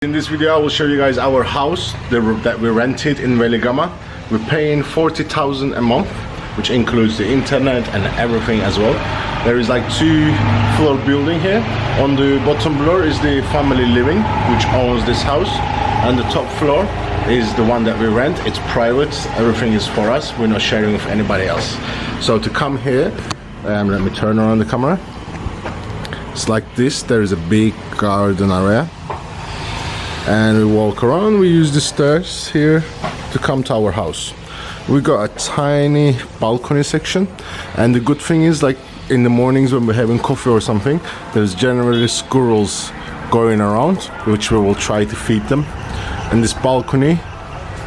In this video I will show you guys our house that we rented in Weligama. We're paying 40,000 a month, which includes the internet and everything as well. There is like 2-floor building here. On the bottom floor is the family living, which owns this house, and the top floor is the one that we rent. It's private, everything is for us, we're not sharing with anybody else. So to come here, let me turn around the camera. It's like this. There is a big garden area, and we walk around. We use the stairs here to come to our house. We got a tiny balcony section, and the good thing is, like in the mornings when we're having coffee or something, there's generally squirrels going around, which we will try to feed them. And this balcony,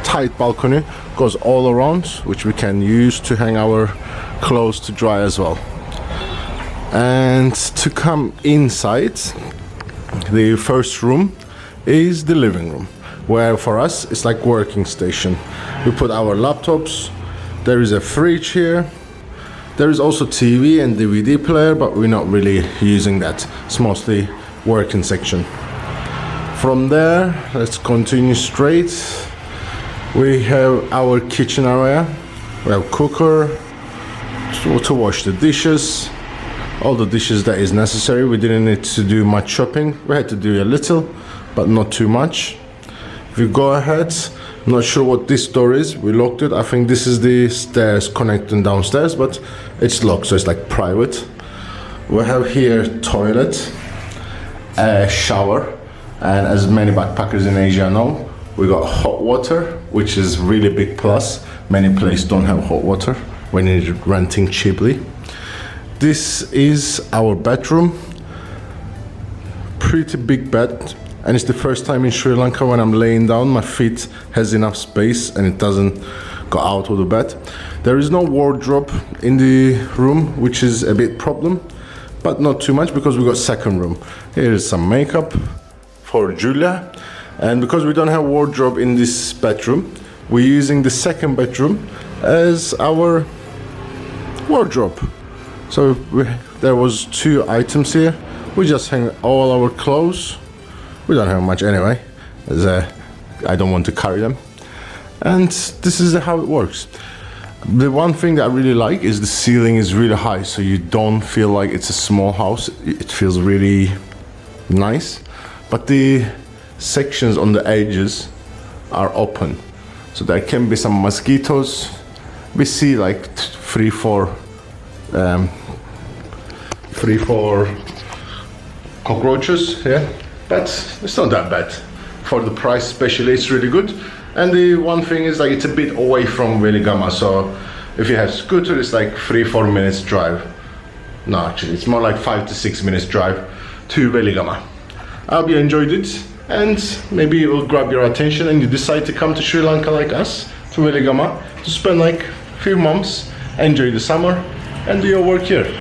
tight balcony, goes all around, which we can use to hang our clothes to dry as well. And to come inside, the first room is the living room, where for us it's like working station. We put our laptops. There is a fridge here. There is also TV and DVD player, but we're not really using that. It's mostly working section. From there, let's continue straight. We have our kitchen area. We have cooker to wash the dishes, all the dishes that is necessary. We didn't need to do much shopping. We had to do a little, but not too much. If you go ahead, I'm not sure what this door is. We locked it. I think this is the stairs connecting downstairs, but it's locked, so it's like private. We have here toilet, a shower, and as many backpackers in Asia know, we got hot water, which is really big plus. Many places don't have hot water when you're renting cheaply. This is our bedroom. Pretty big bed. And it's the first time in Sri Lanka when I'm laying down, my feet has enough space and it doesn't go out of the bed. There is no wardrobe in the room, which is a bit problem, but not too much because we got second room. Here is some makeup for Julia. And because we don't have wardrobe in this bedroom, we're using the second bedroom as our wardrobe. So there was 2 items here. We just hang all our clothes. We don't have much anyway, as I don't want to carry them. And this is how it works. The one thing that I really like is the ceiling is really high, so you don't feel like it's a small house. It feels really nice. But the sections on the edges are open, so there can be some mosquitoes. We see like 3-4 cockroaches here. But it's not that bad. For the price especially, it's really good. And the one thing is, like, it's a bit away from Weligama, so if you have scooter, it's like 3-4 minutes drive. No, actually, it's more like 5 to 6 minutes drive to Weligama. I hope you enjoyed it, and maybe it will grab your attention and you decide to come to Sri Lanka like us, to Weligama, to spend like a few months, enjoy the summer, and do your work here.